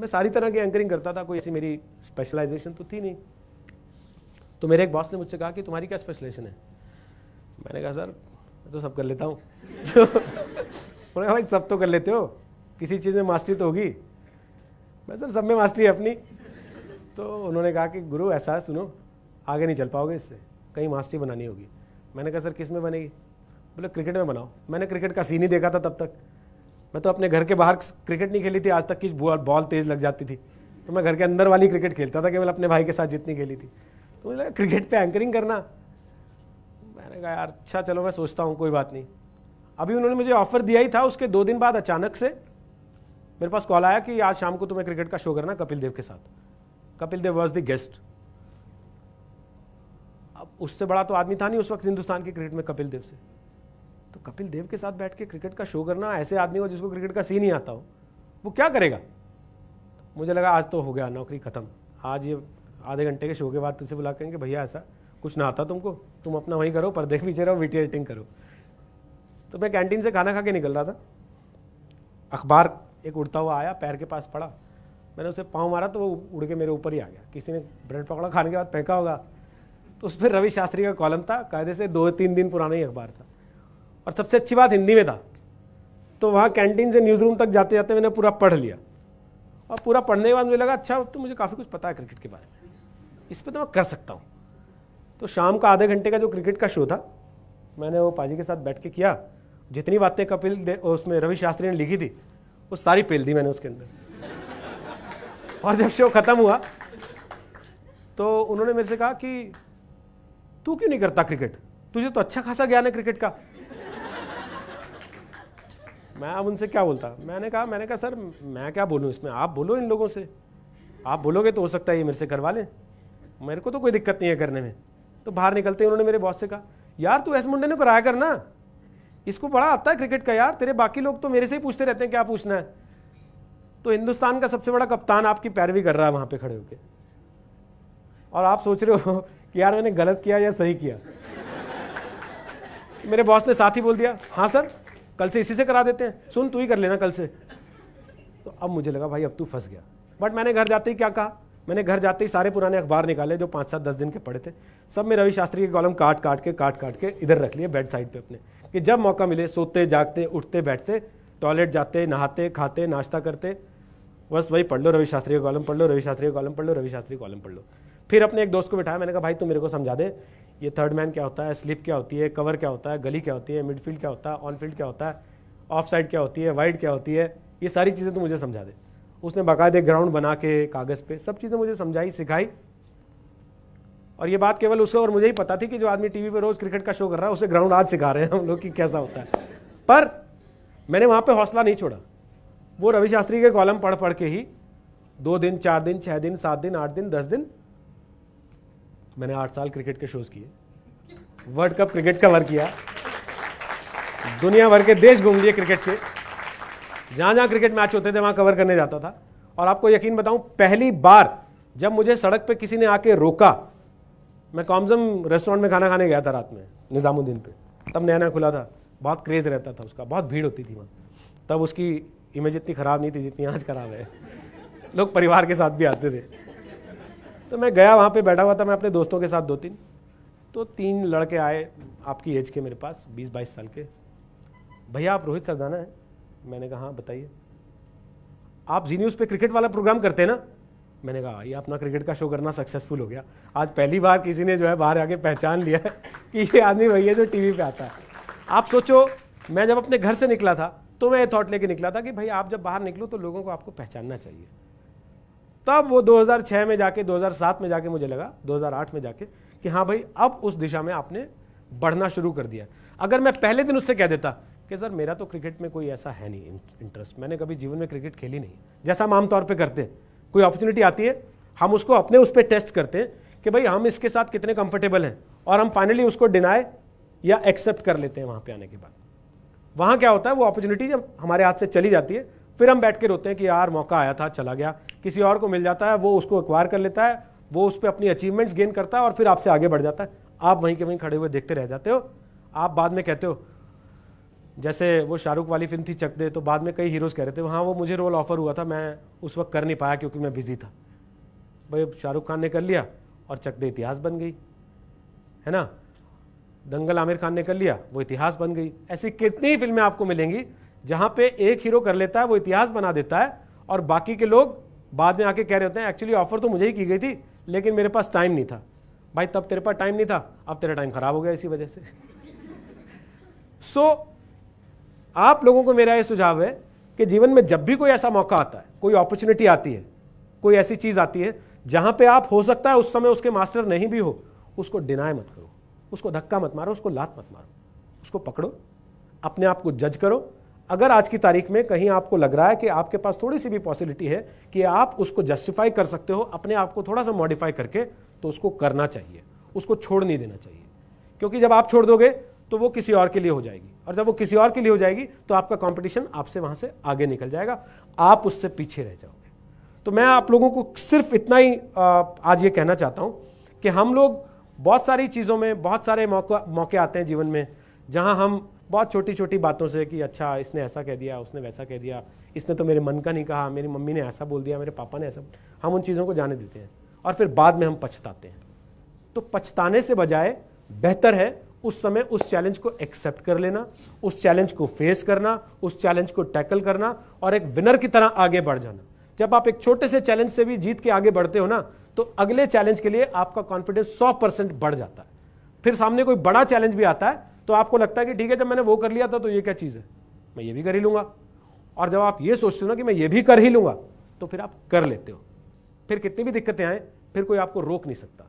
मैं सारी तरह की एंकरिंग करता था, कोई ऐसी मेरी स्पेशलाइजेशन तो थी नहीं। तो मेरे एक बॉस ने मुझसे कहा कि तुम्हारी क्या स्पेशलाइजेशन है? मैंने कहा सर मैं तो सब कर लेता हूँ। तो उन्होंने कहा भाई सब तो कर लेते हो, किसी चीज़ में मास्टरी तो होगी। मैं सर सब में मास्टरी है अपनी। तो उन्होंने कहा कि गुरु ऐसा है, सुनो आगे नहीं चल पाओगे इससे, कहीं मास्टरी बनानी होगी। मैंने कहा सर किस में बनेगी? बोले क्रिकेट में बनाओ। मैंने क्रिकेट का सीन ही देखा था तब तक, मैं तो अपने घर के बाहर क्रिकेट नहीं खेली थी आज तक कि बॉल तेज लग जाती थी। तो मैं घर के अंदर वाली क्रिकेट खेलता था केवल अपने भाई के साथ जितनी खेली थी। तो मुझे लगा क्रिकेट पे एंकरिंग करना। मैंने कहा यार अच्छा चलो मैं सोचता हूँ, कोई बात नहीं। अभी उन्होंने मुझे ऑफर दिया ही था, उसके 2 दिन बाद अचानक से मेरे पास कॉल आया कि आज शाम को तुम्हें क्रिकेट का शो करना कपिल देव के साथ। Kapil Dev was the guest. अब उससे बड़ा तो आदमी था नहीं उस वक्त हिंदुस्तान की क्रिकेट में कपिल देव से। तो कपिल देव के साथ बैठ के क्रिकेट का शो करना, ऐसे आदमी को जिसको क्रिकेट का सीन ही आता हो, वो क्या करेगा? मुझे लगा आज तो हो गया, नौकरी खत्म। आज ये आधे घंटे के शो के बाद तुझसे बुला करेंगे भैया ऐसा कुछ ना आता तुमको, तुम अपना वहीं करो, पर्दे के पीछे रहो, वीडियो एडिटिंग करो। तो मैं कैंटीन से खाना खा के निकल रहा था, अखबार एक उड़ता हुआ आया, पैर के पास पड़ा, मैंने उसे पाँव मारा तो वो उड़ के मेरे ऊपर ही आ गया। किसी ने ब्रेड पकौड़ा खाने के बाद फेंका होगा। तो उस पर रवि शास्त्री का कॉलम था, कायदे से 2-3 दिन पुराना ही अखबार था, और सबसे अच्छी बात हिंदी में था। तो वहाँ कैंटीन से न्यूज़ रूम तक जाते जाते मैंने पूरा पढ़ लिया, और पूरा पढ़ने के बाद मुझे लगा अच्छा तो मुझे काफ़ी कुछ पता है क्रिकेट के बारे में, इस पर तो मैं कर सकता हूँ। तो शाम का आधे घंटे का जो क्रिकेट का शो था, मैंने वो पाजी के साथ बैठ के किया। जितनी बातें कपिल उसमें रवि शास्त्री ने लिखी थी वो सारी पेल दी मैंने उसके अंदर। और जब शो खत्म हुआ तो उन्होंने मेरे से कहा कि तू क्यों नहीं करता क्रिकेट, तुझे तो अच्छा खासा ज्ञान है क्रिकेट का। मैं अब उनसे क्या बोलता? मैंने कहा सर मैं क्या बोलूं इसमें, आप बोलो इन लोगों से, आप बोलोगे तो हो सकता है ये मेरे से करवा लें, मेरे को तो कोई दिक्कत नहीं है करने में। तो बाहर निकलते ही उन्होंने मेरे बॉस से कहा यार तू ऐसे मुंडे ने कराया करना, इसको बड़ा आता है क्रिकेट का यार, तेरे बाकी लोग तो मेरे से ही पूछते रहते हैं क्या पूछना है। तो हिंदुस्तान का सबसे बड़ा कप्तान आपकी पैरवी कर रहा है वहां पे खड़े होके, और आप सोच रहे हो कि यार मैंने गलत किया या सही किया। मेरे बॉस ने साथ ही बोल दिया हाँ सर कल से इसी से करा देते हैं, सुन तू ही कर लेना कल से। तो अब मुझे लगा भाई अब तू फंस गया। बट मैंने घर जाते ही क्या कहा, मैंने घर जाते ही सारे पुराने अखबार निकाले जो 5-7-10 दिन के पढ़े थे, सब में रवि शास्त्री के कॉलम काट काट के इधर रख लिए बेड साइड पे अपने, कि जब मौका मिले सोते जागते उठते बैठते, टॉयलेट जाते, नहाते खाते नाश्ता करते, बस वही पढ़ लो रवि शास्त्री का कॉलम पढ़ लो, रवि शास्त्री का कॉलम पढ़ लो, रवि शास्त्री का कॉलम पढ़ लो। फिर अपने एक दोस्त को बिठाया, मैंने कहा भाई तू मेरे को समझा दे ये थर्ड मैन क्या होता है, स्लिप क्या होती है, कवर क्या होता है, गली क्या होती है, मिडफील्ड क्या होता है, ऑन फील्ड क्या होता है, ऑफ साइड क्या होती है, वाइड क्या होती है, ये सारी चीज़ें तू मुझे समझा दे। उसने बाकायदे ग्राउंड बना के कागज़ पे सब चीज़ें मुझे समझाई सिखाई। और ये बात केवल उसको और मुझे ही पता थी कि जो आदमी टीवी पे रोज क्रिकेट का शो कर रहा है उसे ग्राउंड आज सिखा रहे हैं हम लोग कि कैसा होता है। पर मैंने वहाँ पे हौसला नहीं छोड़ा, वो रवि शास्त्री के कॉलम पढ़ पढ़ के ही 2 दिन 4 दिन 6 दिन 7 दिन 8 दिन 10 दिन मैंने 8 साल क्रिकेट के शोज किए, वर्ल्ड कप क्रिकेट कवर किया, दुनिया भर के देश घूम लिए क्रिकेट के, जहां जहां क्रिकेट मैच होते थे वहां कवर करने जाता था। और आपको यकीन बताऊं पहली बार जब मुझे सड़क पे किसी ने आके रोका, मैं कॉम्जम रेस्टोरेंट में खाना खाने गया था रात में निजामुद्दीन पे, तब नया नया खुला था, बहुत क्रेज रहता था उसका, बहुत भीड़ होती थी वहाँ, तब उसकी इमेज इतनी ख़राब नहीं थी जितनी आज ख़राब है, लोग परिवार के साथ भी आते थे। तो मैं गया वहाँ पे बैठा हुआ था मैं अपने दोस्तों के साथ 2-3, तो 3 लड़के आए आपकी एज के मेरे पास 20-22 साल के, भैया आप रोहित सरदाना है? मैंने कहा हाँ बताइए। आप जी न्यूज़ पे क्रिकेट वाला प्रोग्राम करते हैं ना? मैंने कहा ये अपना क्रिकेट का शो करना सक्सेसफुल हो गया, आज पहली बार किसी ने जो है बाहर आके पहचान लिया है कि ये आदमी वही है जो टीवी पे आता है। आप सोचो मैं जब अपने घर से निकला था तो मैं ये थॉट लेके निकला था कि भाई आप जब बाहर निकलो तो लोगों को आपको पहचानना चाहिए। तब वो 2006 में जाके 2007 में जाके मुझे लगा 2008 में जाके कि हाँ भाई अब उस दिशा में आपने बढ़ना शुरू कर दिया। अगर मैं पहले दिन उससे कह देता कि सर मेरा तो क्रिकेट में कोई ऐसा है नहीं इंटरेस्ट, मैंने कभी जीवन में क्रिकेट खेली नहीं, जैसा हम आमतौर पर करते हैं, कोई अपॉर्चुनिटी आती है हम उसको अपने उस पर टेस्ट करते हैं कि भाई हम इसके साथ कितने कंफर्टेबल हैं, और हम फाइनली उसको डिनाई या एक्सेप्ट कर लेते हैं। वहां पे आने के बाद वहां क्या होता है, वो अपॉर्चुनिटी जब हमारे हाथ से चली जाती है फिर हम बैठ के रोते हैं कि यार मौका आया था चला गया, किसी और को मिल जाता है, वो उसको एक्वायर कर लेता है, वो उस पर अपनी अचीवमेंट्स गेन करता है और फिर आपसे आगे बढ़ जाता है, आप वहीं के वहीं खड़े हुए देखते रह जाते हो। आप बाद में कहते हो जैसे वो शाहरुख वाली फिल्म थी चक दे, तो बाद में कई हीरोज़ कह रहे थे हाँ वो मुझे रोल ऑफर हुआ था, मैं उस वक्त कर नहीं पाया क्योंकि मैं बिजी था। भाई शाहरुख खान ने कर लिया और चक दे इतिहास बन गई, है ना। दंगल आमिर खान ने कर लिया, वो इतिहास बन गई। ऐसी कितनी फिल्में आपको मिलेंगी जहां पे एक हीरो कर लेता है, वो इतिहास बना देता है, और बाकी के लोग बाद में आके कह रहे होते हैं एक्चुअली ऑफर तो मुझे ही की गई थी लेकिन मेरे पास टाइम नहीं था। भाई तब तेरे पास टाइम नहीं था, अब तेरा टाइम खराब हो गया इसी वजह से। सो आप लोगों को मेरा यह सुझाव है कि जीवन में जब भी कोई ऐसा मौका आता है, कोई अपॉर्चुनिटी आती है, कोई ऐसी चीज आती है जहां पे आप हो सकता है उस समय उसके मास्टर नहीं भी हो, उसको डिनाय मत करो, उसको धक्का मत मारो, उसको लात मत मारो, उसको पकड़ो, अपने आप को जज करो। अगर आज की तारीख में कहीं आपको लग रहा है कि आपके पास थोड़ी सी भी पॉसिबिलिटी है कि आप उसको जस्टिफाई कर सकते हो अपने आप को थोड़ा सा मॉडिफाई करके, तो उसको करना चाहिए, उसको छोड़ नहीं देना चाहिए। क्योंकि जब आप छोड़ दोगे तो वो किसी और के लिए हो जाएगी, और जब वो किसी और के लिए हो जाएगी तो आपका कंपटीशन आपसे वहां से आगे निकल जाएगा, आप उससे पीछे रह जाओगे। तो मैं आप लोगों को सिर्फ इतना ही आज ये कहना चाहता हूं कि हम लोग बहुत सारी चीज़ों में, बहुत सारे मौके आते हैं जीवन में जहां हम बहुत छोटी छोटी बातों से कि अच्छा इसने ऐसा कह दिया, उसने वैसा कह दिया, इसने तो मेरे मन का नहीं कहा, मेरी मम्मी ने ऐसा बोल दिया, मेरे पापा ने ऐसा, हम उन चीज़ों को जाने देते हैं और फिर बाद में हम पछताते हैं। तो पछताने से बजाय बेहतर है उस समय उस चैलेंज को एक्सेप्ट कर लेना, उस चैलेंज को फेस करना, उस चैलेंज को टैकल करना और एक विनर की तरह आगे बढ़ जाना। जब आप एक छोटे से चैलेंज से भी जीत के आगे बढ़ते हो ना, तो अगले चैलेंज के लिए आपका कॉन्फिडेंस 100% बढ़ जाता है। फिर सामने कोई बड़ा चैलेंज भी आता है तो आपको लगता है कि ठीक है, जब मैंने वो कर लिया था तो ये क्या चीज़ है, मैं ये भी कर ही लूंगा। और जब आप ये सोचते हो ना कि मैं ये भी कर ही लूंगा, तो फिर आप कर लेते हो। फिर कितनी भी दिक्कतें आए, फिर कोई आपको रोक नहीं सकता।